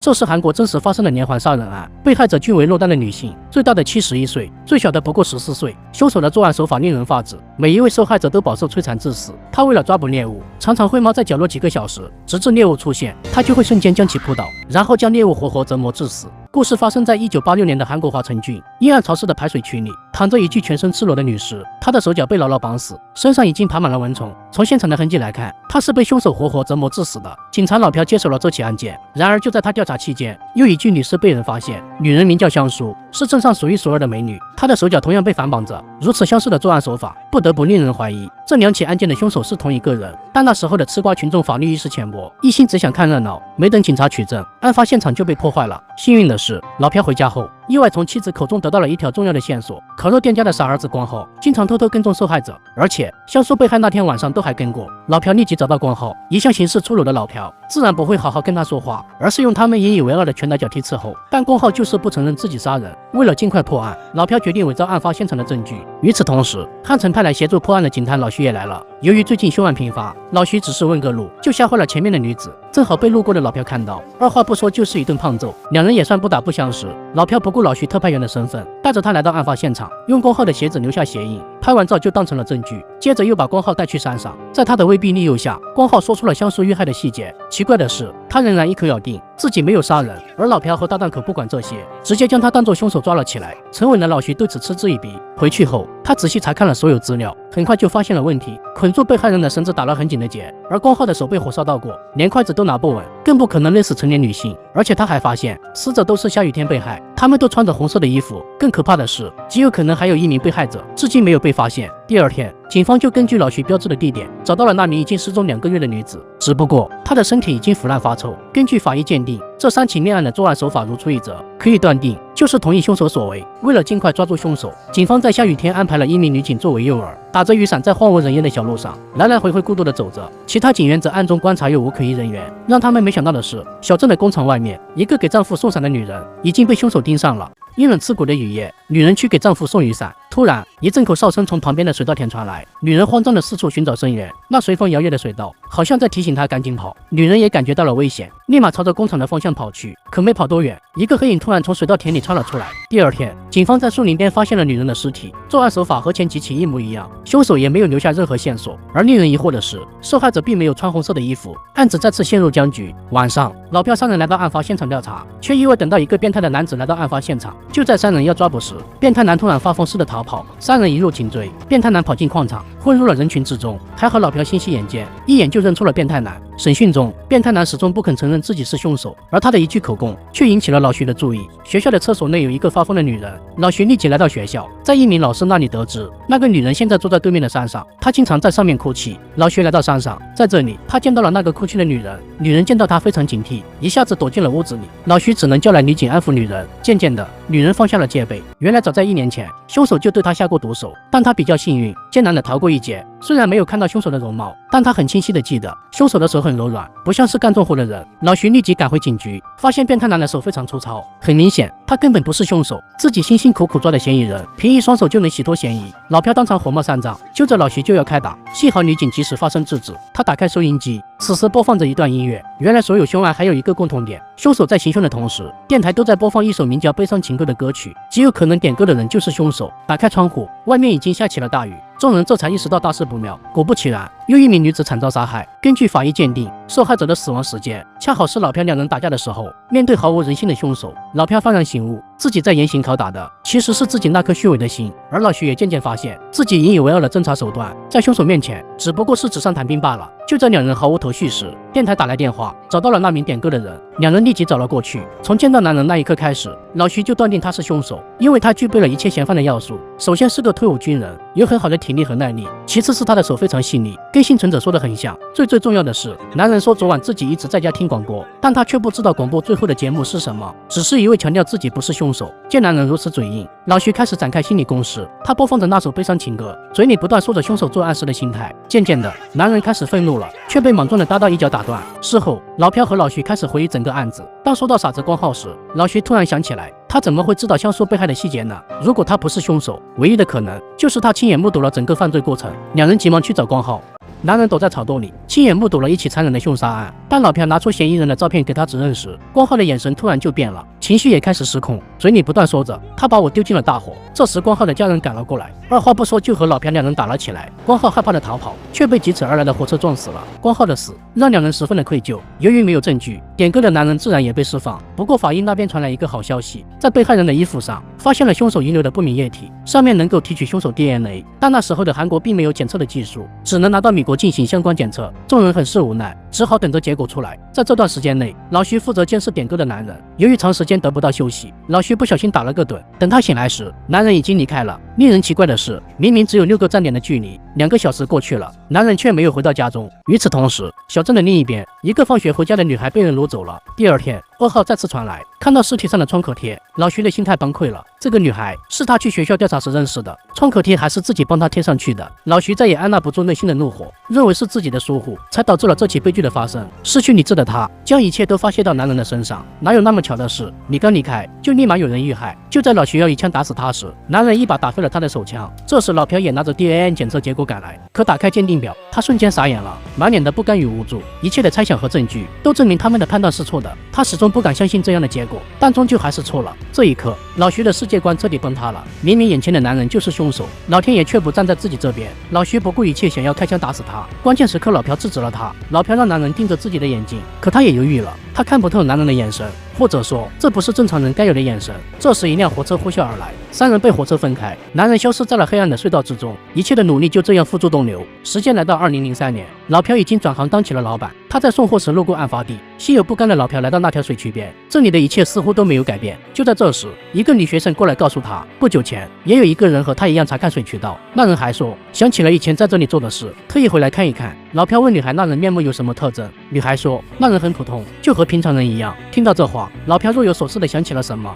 这是韩国真实发生的连环杀人案，被害者均为落单的女性，最大的71岁，最小的不过14岁。凶手的作案手法令人发指，每一位受害者都饱受摧残致死。他为了抓捕猎物，常常会猫在角落几个小时，直至猎物出现，他就会瞬间将其扑倒，然后将猎物活活折磨致死。故事发生在1986年的韩国华城郡，阴暗潮湿的排水渠里躺着一具全身赤裸的女尸，她的手脚被牢牢绑死，身上已经爬满了蚊虫。从现场的痕迹来看，她是被凶手活活折磨致死的。警察老朴接手了这起案件，然而就在他调查期间，又一具女尸被人发现。女人名叫香淑，是镇上数一数二的美女，她的手脚同样被反绑着。如此相似的作案手法，不得不令人怀疑这两起案件的凶手是同一个人。但那时候的吃瓜群众法律意识浅薄，一心只想看热闹，没等警察取证，案发现场就被破坏了。幸运的是，老朴回家后，意外从妻子口中得到了一条重要的线索：烤肉店家的傻儿子光浩经常偷偷跟踪受害者，而且香淑被害那天晚上都还跟过。老朴立即找到光浩，一向行事粗鲁的老朴自然不会好好跟他说话，而是用他们引以为傲的拳打脚踢伺候。但光浩就是不承认自己杀人。为了尽快破案，老朴决定伪造案发现场的证据。与此同时，汉城派来协助破案的警探老徐也来了。由于最近凶案频发，老徐只是问个路，就吓坏了前面的女子，正好被路过的老朴看到，二话不说就是一顿胖揍。两人也算不打不相识。老朴不顾老徐特派员的身份，带着他来到案发现场，用光浩的鞋子留下鞋印，拍完照就当成了证据。接着又把光浩带去山上，在他的威逼利诱下，光浩说出了香淑遇害的细节。奇怪的是，他仍然一口咬定自己没有杀人，而老朴和大档口不管这些，直接将他当作凶手抓了起来。沉稳的老徐对此嗤之以鼻。回去后，他仔细查看了所有资料，很快就发现了问题。捆住被害人的绳子打了很紧的结，而光浩的手被火烧到过，连筷子都拿不稳，更不可能勒死成年女性。而且他还发现死者都是下雨天被害，他们都穿着红色的衣服。更可怕的是，极有可能还有一名被害者至今没有被发现。第二天，警方就根据老徐标志的地点找到了那名已经失踪2个月的女子，只不过她的身体已经腐烂发臭。根据法医鉴定，这3起命案的作案手法如出一辙，可以断定就是同一凶手所为。为了尽快抓住凶手，警方在下雨天安排了1名女警作为诱饵，打着雨伞在荒无人烟的小路上来来回回孤独地走着，其他警员则暗中观察又无可疑人员。让他们没想到的是，小镇的工厂外面，一个给丈夫送伞的女人已经被凶手盯上了。阴冷刺骨的雨夜，女人去给丈夫送雨伞，突然一阵口哨声从旁边的水稻田传来，女人慌张地四处寻找声源，那随风摇曳的水稻好像在提醒她赶紧跑。女人也感觉到了危险，立马朝着工厂的方向跑去，可没跑多远，一个黑影突然从水稻田里窜了出来。第二天，警方在树林边发现了女人的尸体，作案手法和前几起一模一样，凶手也没有留下任何线索。而令人疑惑的是，受害者并没有穿红色的衣服，案子再次陷入僵局。晚上，老朴3人来到案发现场调查，却意外等到一个变态的男子来到案发现场。就在3人要抓捕时，变态男突然发疯似的逃跑，3人一路紧追，变态男跑进矿场，混入了人群之中。还好老朴心细眼尖，一眼就认出了变态男。审讯中，变态男始终不肯承认自己是凶手，而他的一句口供却引起了老徐的注意。学校的厕所内有一个发疯的女人，老徐立即来到学校，在一名老师那里得知，那个女人现在坐在对面的山上，她经常在上面哭泣。老徐来到山上，在这里他见到了那个哭泣的女人，女人见到他非常警惕，一下子躲进了屋子里。老徐只能叫来女警安抚女人。渐渐的，女人放下了戒备。原来早在1年前，凶手就对她下过毒手，但她比较幸运，艰难的逃过一劫。虽然没有看到凶手的容貌，但她很清晰的记得凶手的手很柔软，不像是干重活的人。老徐立即赶回警局，发现变态男的手非常粗糙，很明显他根本不是凶手，自己辛辛苦苦抓的嫌疑人，凭一双手就能洗脱嫌疑。老朴当场火冒三丈，揪着老徐就要开打，幸好女警及时发声制止。他打开收音机，此时播放着一段音乐。原来所有凶案还有一个共同点，凶手在行凶的同时，电台都在播放一首名叫《悲伤情歌》的歌曲，极有可能点歌的人就是凶手。打开窗户，外面已经下起了大雨，众人这才意识到大事不妙。果不其然，又一名女子惨遭杀害。根据法医鉴定，受害者的死亡时间恰好是老朴2人打架的时候。面对毫无人性的凶手，老朴幡然醒悟，自己在严刑拷打的其实是自己那颗虚伪的心。而老徐也渐渐发现，自己引以为傲的侦查手段在凶手面前只不过是纸上谈兵罢了。就在2人毫无头绪时，电台打来电话，找到了那名点歌的人，2人立即找了过去。从见到男人那一刻开始，老徐就断定他是凶手，因为他具备了一切嫌犯的要素。首先是个退伍军人，有很好的体力和耐力，其次是他的手非常细腻，跟幸存者说的很像。最重要的是，男人说昨晚自己一直在家听广播，但他却不知道广播最后的节目是什么，只是一味强调自己不是凶手。见男人如此嘴硬，老徐开始展开心理攻势，他播放着那首悲伤情歌，嘴里不断说着凶手作案时的心态。渐渐的，男人开始愤怒了，却被莽撞的搭档一脚打断。事后，老朴和老徐开始回忆整个案子。当说到傻子光浩时，老徐突然想起来，他怎么会知道香淑被害的细节呢？如果他不是凶手，唯一的可能就是他亲眼目睹了整个犯罪过程。2人急忙去找光浩。男人躲在草垛里，亲眼目睹了一起残忍的凶杀案。当老朴拿出嫌疑人的照片给他指认时，光浩的眼神突然就变了，情绪也开始失控，嘴里不断说着：“他把我丢进了大火。”这时，光浩的家人赶了过来，二话不说就和老朴两人打了起来。光浩害怕的逃跑，却被疾驰而来的火车撞死了。光浩的死让两人十分的愧疚。由于没有证据，点歌的男人自然也被释放。不过，法医那边传来一个好消息，在被害人的衣服上发现了凶手遗留的不明液体，上面能够提取凶手 DNA。但那时候的韩国并没有检测的技术，只能拿到美国进行相关检测。众人很是无奈，只好等着结果出来。在这段时间内，老徐负责监视点歌的男人。由于长时间得不到休息，老徐不小心打了个盹。等他醒来时，男人已经离开了。令人奇怪的是，明明只有6个站点的距离，2个小时过去了，男人却没有回到家中。与此同时，小镇的另一边，一个放学回家的女孩被人掳走了。第二天，噩耗再次传来，看到尸体上的创可贴，老徐的心态崩溃了。这个女孩是他去学校调查时认识的，创可贴还是自己帮他贴上去的。老徐再也按捺不住内心的怒火，认为是自己的疏忽才导致了这起悲剧的发生。失去理智的他将一切都发泄到男人的身上。哪有那么巧的事？你刚离开就立马有人遇害。就在老徐要一枪打死他时，男人一把打飞了他的手枪。这时老朴也拿着 DNA 检测结果赶来，可打开鉴定表，他瞬间傻眼了，满脸的不甘与无助。一切的猜想和证据都证明他们的判断是错的，他始终不敢相信这样的结果，但终究还是错了。这一刻，老徐的世界观彻底崩塌了。明明眼前的男人就是凶手，老天爷却不站在自己这边。老徐不顾一切想要开枪打死他，关键时刻老朴制止了他。老朴让男人盯着自己的眼睛，可他也犹豫了，他看不透男人的眼神，或者说这不是正常人该有的眼神。这时一辆火车呼啸而来，3人被火车分开，男人消失在了黑暗的隧道之中，一切的努力就这样付诸东流。时间来到2003年，老朴已经转行当起了老板。他在送货时路过案发地，心有不甘的老朴来到那条水渠边，这里的一切似乎都没有改变。就在这时，一个女学生过来告诉他，不久前也有一个人和他一样查看水渠道。那人还说想起了以前在这里做的事，特意回来看一看。老朴问女孩那人面目有什么特征，女孩说那人很普通，就和平常人一样。听到这话，老朴若有所思地想起了什么。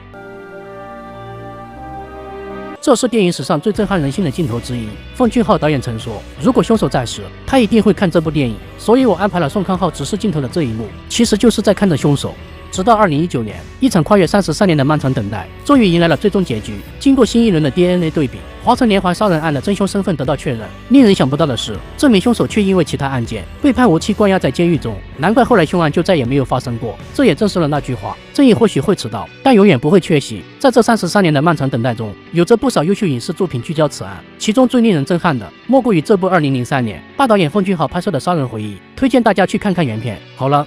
这是电影史上最震撼人心的镜头之一。奉俊昊导演曾说，如果凶手在时，他一定会看这部电影，所以我安排了宋康昊直视镜头的这一幕，其实就是在看着凶手。直到2019年，一场跨越33年的漫长等待，终于迎来了最终结局。经过新一轮的 DNA 对比，华城连环杀人案的真凶身份得到确认。令人想不到的是，这名凶手却因为其他案件被判无期关押在监狱中，难怪后来凶案就再也没有发生过。这也证实了那句话：正义或许会迟到，但永远不会缺席。在这33年的漫长等待中，有着不少优秀影视作品聚焦此案，其中最令人震撼的莫过于这部2003年大导演奉俊昊拍摄的《杀人回忆》，推荐大家去看看原片。好了。